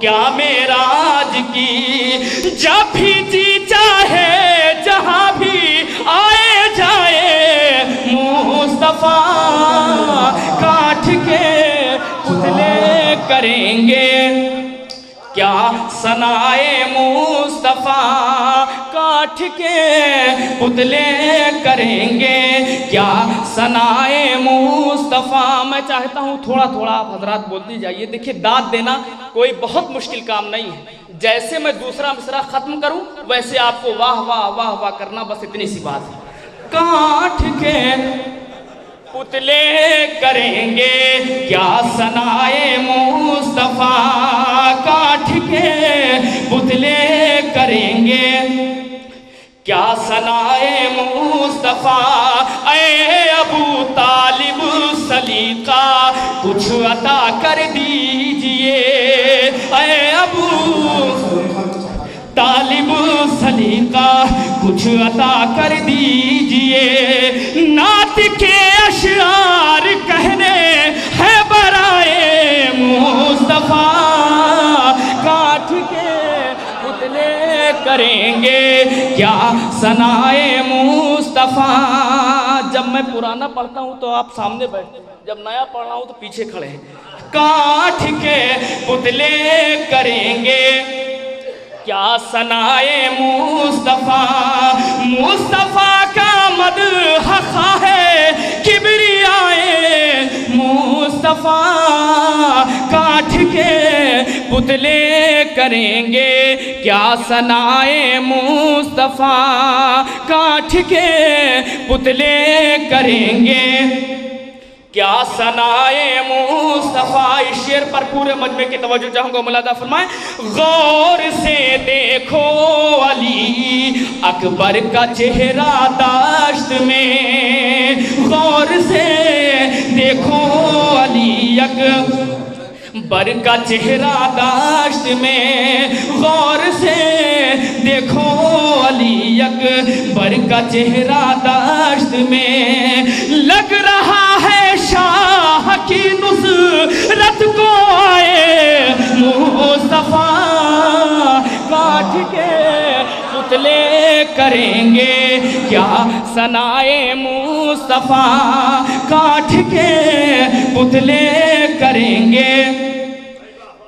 کیا معراج کی، جب بھی جی چاہے جہاں بھی آئے جائے مصطفیٰ، کاٹ کے پتلے کریں گے کیا ثنائے مصطفیٰ، کاٹ کے پتلے کریں گے کیا ثنائے مصطفیٰ۔ میں چاہتا ہوں تھوڑا تھوڑا آپ حضرات بولتے جائیے۔ دیکھیے داد دینا کوئی بہت مشکل کام نہیں ہے، جیسے میں دوسرا مصرع ختم کروں ویسے آپ کو واہ واہ واہ واہ کرنا، بس اتنی سی بات ہے۔ کاٹ کے پتلے کریں گے کیا ثنائے مصطفیٰ، کاٹ کے پتلے کریں گے کیا ثنائے مصطفیٰ۔ اے ابو طالب سلیقہ کچھ عطا کر دیجئے، اے ابو طالب سلیقہ کچھ عطا کر دیجئے، نعت کے اشعار کہنے ہیں برائے مصطفیٰ، کاٹ کے پتلے کریں گے کیا ثنائے مصطفیٰ۔ جب میں پرانا پڑھتا ہوں تو آپ سامنے بیٹھتے ہیں، جب نیا پڑھ رہا ہوں تو پیچھے کھڑے ہیں۔ کاٹ کے پتلے کریں گے کیا ثنائے مصطفیٰ، مصطفیٰ کا مدح ہے کبریائے مصطفیٰ، کاٹ کے پتلے کریں گے کیا ثنائے مصطفیٰ، کاٹ کے پتلے کریں گے کیا ثنائے مصطفیٰ۔ اس شعر پر پورے مجمع کی توجہ چاہوں گا، ملاحظہ فرمائیں۔ غور سے دیکھو علی اکبر کا چہرہ داشت میں، غور سے دیکھو علی اکبر کا چہرہ داشت میں، غور سے دیکھو علی اکبر کا چہرہ داشت میں، لگ رہا ہے شاہ کی نصرت کو آئے مصطفیٰ، کاٹ کے پتلے کریں گے کیا ثنائے مصطفیٰ، کاٹ کے پتلے کریں گے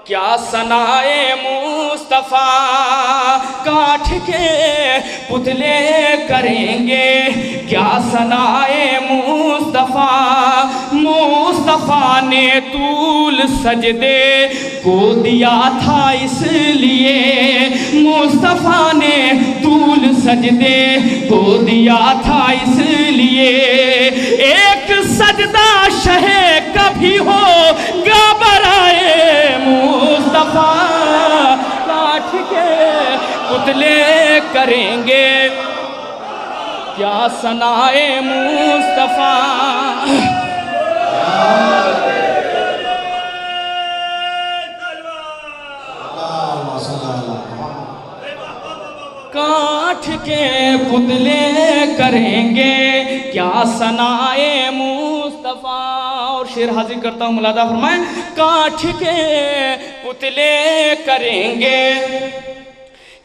کیا ثنائے مصطفیٰ، کاٹ کے پتلے کریں گے کیا ثنائے مصطفیٰ۔ مصطفیٰ نے طول سجدے کو دیا تھا اس لیے، مصطفیٰ نے طول سجدے کو دیا تھا اس لیے، ایک سجدہ شہ کبھی ہوگا برائے مصطفیٰ، کاٹ کے پتلے کریں گے کیا ثنائے مصطفیٰ۔ کاٹ کے پتلے کریں گے کیا ثنائے مصطفیٰ۔ اور شعر حاضر کرتا ہوں، ملاحظہ فرمائیں۔ کاٹ کے پتلے کریں گے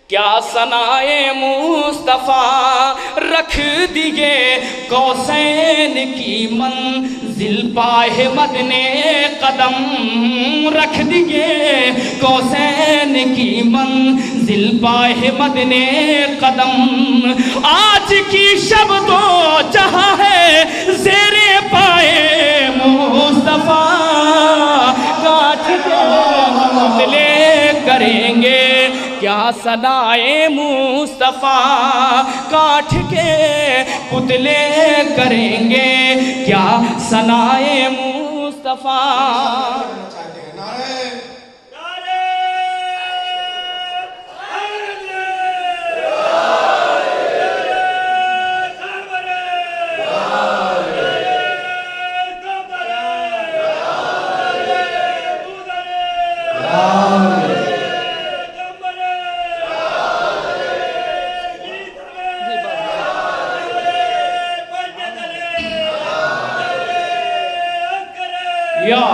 کیا ثنائے مصطفیٰ، رکھ دیے قوسین کی منزل پاہ مدنے قدم، رکھ دیے قوسین کی منزل پاہ مدنے قدم، آج کی شب تو جہاں ہے زیر پائے مصطفیٰ، کاٹ کے پتلے کریں گے کیا ثنائے مصطفیٰ، کاٹ کے پتلے کریں گے کیا ثنائے مصطفیٰ۔ یا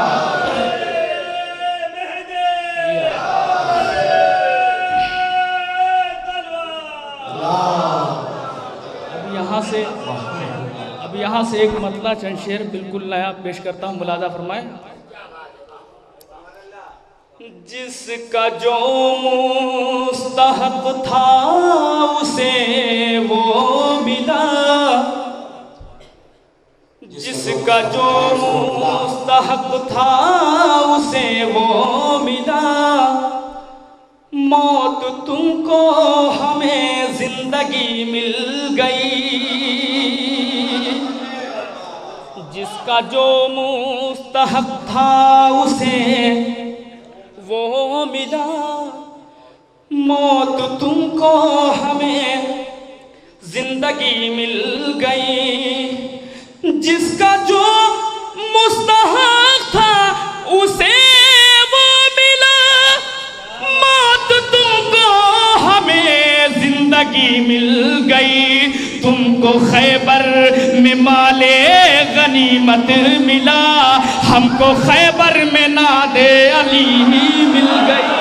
یہاں سے ایک مطلع چند شعر بالکل نیا پیش کرتا ہوں، ملاحظہ فرمائیں۔ جس کا جو مستحق تھا اسے وہ ملا، جس کا جو مستحق تھا اسے وہ ملا، موت تم کو ہمیں زندگی مل گئی، جس کا جو مستحق تھا اسے وہ ملا، موت تم کو ہمیں زندگی مل گئی، جس کا جو مستحق تھا اسے وہ ملا، موت تم کو ہمیں زندگی مل گئی، تم کو خیبر میں مال غنیمت ملا، ہم کو خیبر میں ناد علی مل گئی،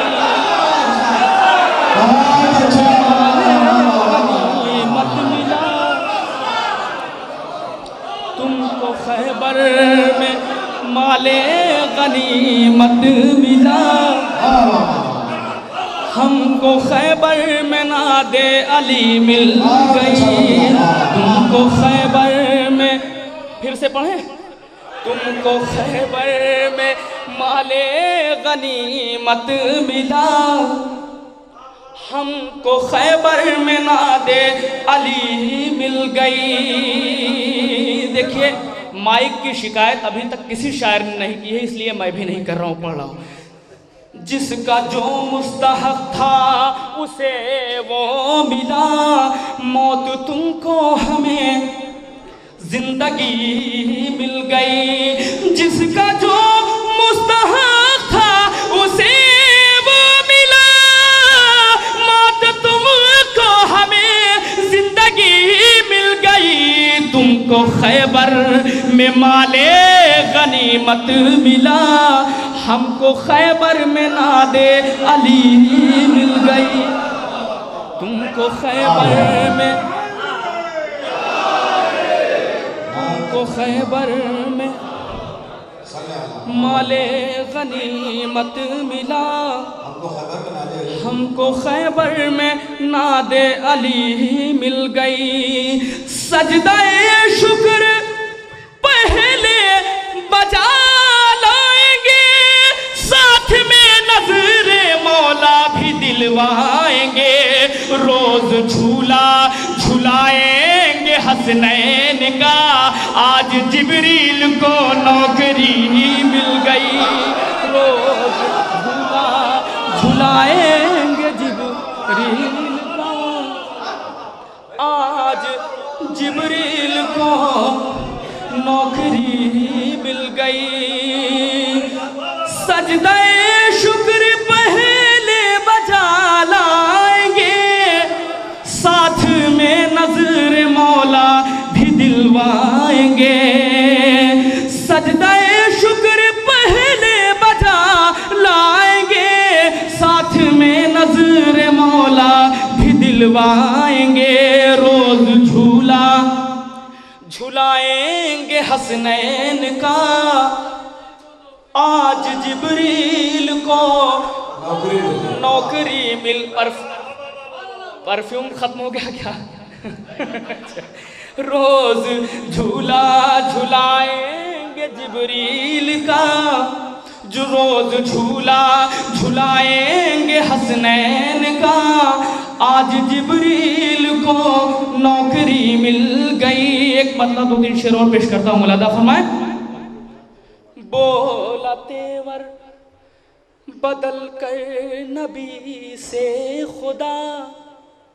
غنیمت ملا، تم کو خیبر میں مال غنیمت ملا، ہم کو خیبر میں ناد علی مل گئی، تم کو خیبر میں، پھر سے پڑھیں، تم کو خیبر میں مال غنیمت ملا، ہم کو خیبر میں ناد علی مل گئی۔ دیکھیے مائک کی شکایت ابھی تک کسی شاعر نے نہیں کی ہے، اس لیے میں بھی نہیں کر رہا ہوں، پڑھ رہا ہوں۔ جس کا جو مستحق تھا اسے وہ ملا، موت تم کو ہمیں زندگی مل گئی، جس کا جو مستحق تھا اسے وہ ملا، موت تم کو ہمیں زندگی مل گئی، تم کو خیبر میں مال غنیمت ملا، ہم کو خیبر میں ناد علی مل گئی، تم کو خیبر میں، تم کو خیبر میں مال غنیمت ملا، ہم کو خیبر میں ناد علی مل گئی، سجدہ شکر پہلے بجا لائیں گے، ساتھ میں نظر مولا بھی دلوائیں گے، روز جھولا جھلائیں گے حسنین کا، آج جبریل کو نوکری مل گئی، روز جھولا جھلائیں گے جبریل کا، آج جبریل کو نوکری مل گئی، سجدہ شکر پہلے بجا لائیں گے، ساتھ میں نظر مولا بھی دلوائیں گے، سجدہ شکر پہلے بجا لائیں گے، ساتھ میں نظر مولا بھی دلوائیں گے، روز جھولا جھلائیں گے حسنین کا، آج جبریل کو نوکری مل، پرفیوم ختم ہو گیا کیا؟ روز جھولا جھلائیں گے جبریل کا، جو روز جھولا جھلائیں گے حسنین کا، آج جبریل کو نوکری مل گئی۔ ایک مطلب دو تین شعر اور پیش کرتا ہوں، ملاحظہ فرمائیں۔ بولا تیور بدل کر نبی سے خدا،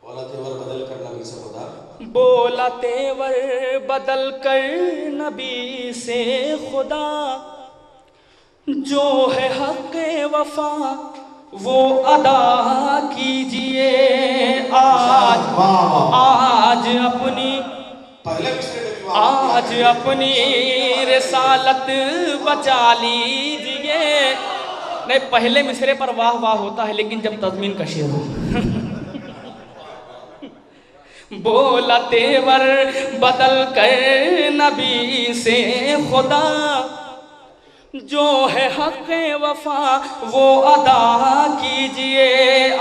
بولا تیور بدل کر نبی سے خدا، بولا تیور بدل کر نبی سے خدا، جو ہے حق وفا وہ ادا کیجئے، آج اپنی رسالت بچا لیجئے۔ نہیں، پہلے مصرے پر واہ واہ ہوتا ہے، لیکن جب تضمین کا شعر ہو بولا تیور بدل کر نبی سے خدا، جو ہے حق وفا وہ ادا کیجئے،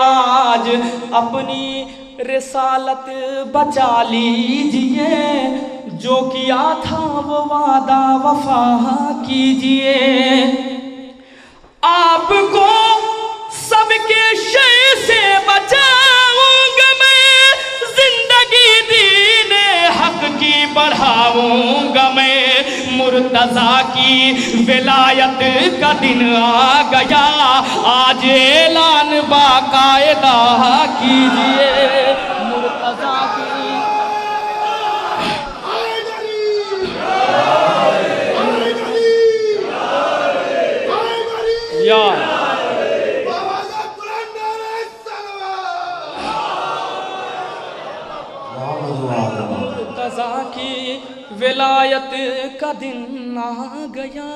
آج اپنی رسالت بچا لیجئے، جو کیا تھا وہ وعدہ وفا کیجئے، آپ کو سب کے شر سے بچاؤں گا میں، زندگی دین حق کی بڑھاؤں گا میں، مرتضیٰ کی ولایت کا دن آ گیا، آج اعلان باقاعدہ کیجئے، مرتضیٰ کی یا مرتضیٰ کی ولایت کا دن آ گیا،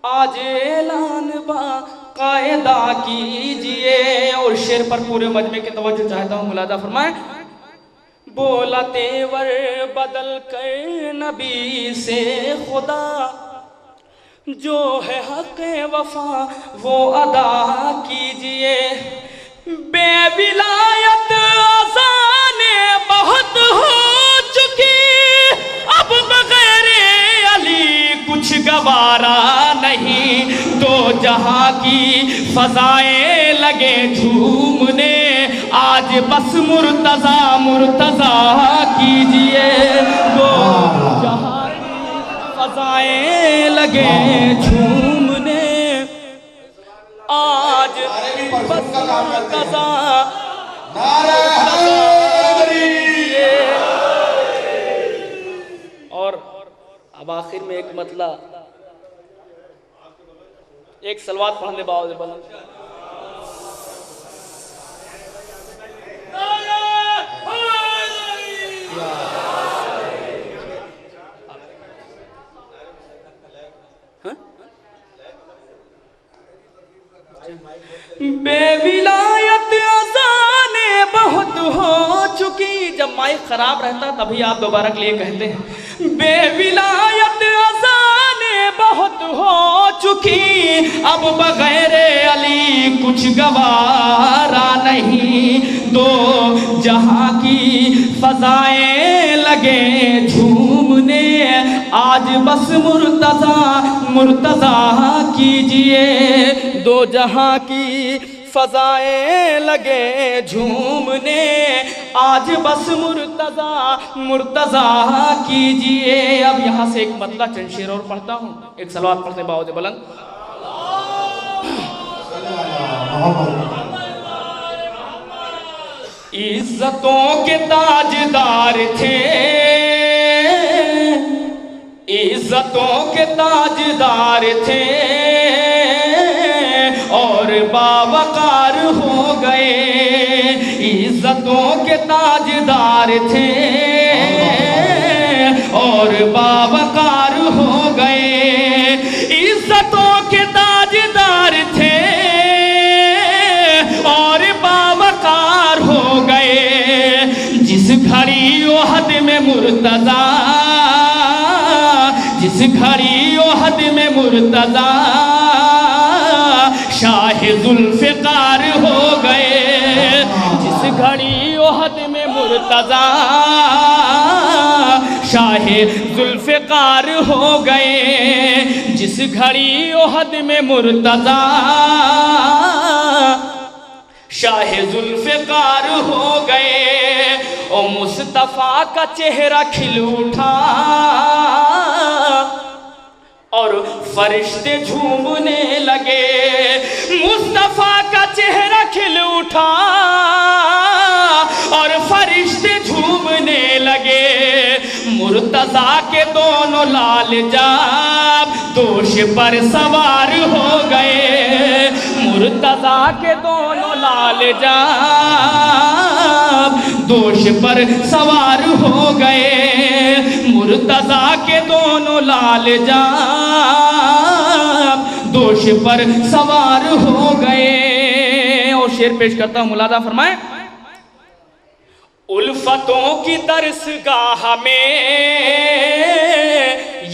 آج اعلان باقاعدہ کیجئے۔ اور شعر پر پورے مجمع کی توجہ چاہتا ہوں، ملاحظہ فرمائیں۔ بولا تیور بدل کر نبی سے خدا، جو ہے حق وفا وہ ادا کیجئے، بے ولایت آسانیں بہت ہو چکی، اب بغیر علی کچھ گوارا نہیں، دو جہاں کی فضائیں لگے جھومنے، آج بس مرتضیٰ مرتضیٰ کیجئے، دو جہاں کی فضائیں لگے جھومنے، آج بس مرتضیٰ اور اب آخر میں ایک مطلع، ایک صلوات پڑھنے باؤ دے بلند، بے ولایت اذانیں بہت ہو چکی، جب مائک خراب رہتا تبھی آپ دوبارہ کے لیے کہتے ہیں، بے ولایت اذانیں بہت ہو چکی، اب بغیر علی کچھ گوارا نہیں، دو جہاں کی فضائیں لگے جھومنے، آج بس مرتضیٰ مرتضیٰ کیجئے، دو جہاں کی فضائیں لگے جھومنے، آج بس مرتضیٰ مرتضیٰ کیجئے۔ اب یہاں سے ایک مطلع چند شعر اور پڑھتا ہوں، ایک صلوات پڑھتے باؤ دے بلند۔ عزتوں کے تاجدار تھے، عزتوں کے تاجدار تھے، اور باوقار ہو گئے، عزتوں کے تاجدار تھے اور باوقار ہو گئے، عزتوں کے تاجدار تھے اور باوقار ہو گئے، جس گھڑی احد میں مرتضیٰ، جس گھڑی احد میں مرتضیٰ شاہ ذوالفقار ہو گئے، جس گھڑی احد میں مرتضیٰ شاہ ذوالفقار ہو گئے، جس گھڑی احد میں مرتضیٰ شاہ ذوالفقار ہو گئے، اور مصطفیٰ کا چہرہ کھل اٹھا اور فرشتے جھومنے لگے، مصطفیٰ کا چہرہ کھل اٹھا اور فرشتے جھومنے لگے، مرتضیٰ کے دونوں لال جاب دوش پر سوار ہو گئے، مرتضیٰ کے دونوں لال جاب دوش پر سوار ہو گئے، مرتضیٰ کے دونوں لال جاب دوش پر سوار ہو گئے۔ اور شعر پیش کرتا ہوں، ملاحظہ فرمائیں۔ الفتوں کی درسگاہ میں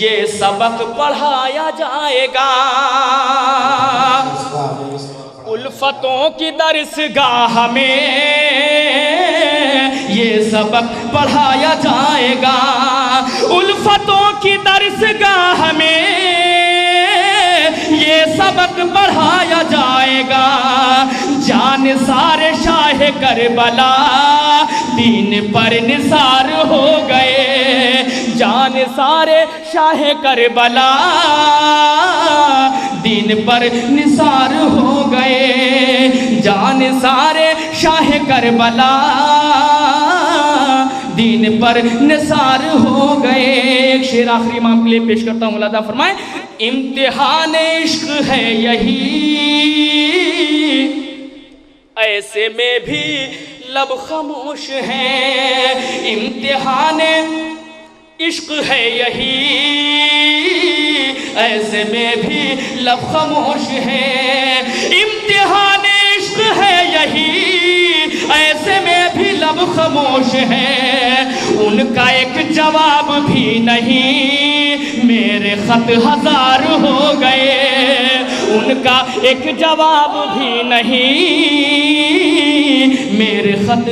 یہ سبق پڑھایا جائے گا، الفتوں کی درسگاہ میں یہ سبق پڑھایا جائے گا، الفتوں کی درسگاہ میں یہ سبق پڑھایا جائے گا، جان سارے شاہ کربلا دین پر نثار ہو گئے، جان سارے شاہ کربلا دین پر نثار ہو گئے، جان سارے شاہ کربلا دین پر نثار ہو گئے۔ ایک شعر آخری امام کے لیے پیش کرتا ہوں، اللہ تعالیٰ فرمائے امتحان عشق ہے یہی، ایسے میں بھی لب خاموش ہیں، امتحان عشق ہے یہی، ایسے میں بھی لب خاموش ہیں، امتحان عشق ہے یہی، ایسے میں بھی لب خاموش ہیں، ان کا ایک جواب بھی نہیں، میرے خط ہزار ہو گئے، ان کا ایک جواب بھی نہیں، میرے خط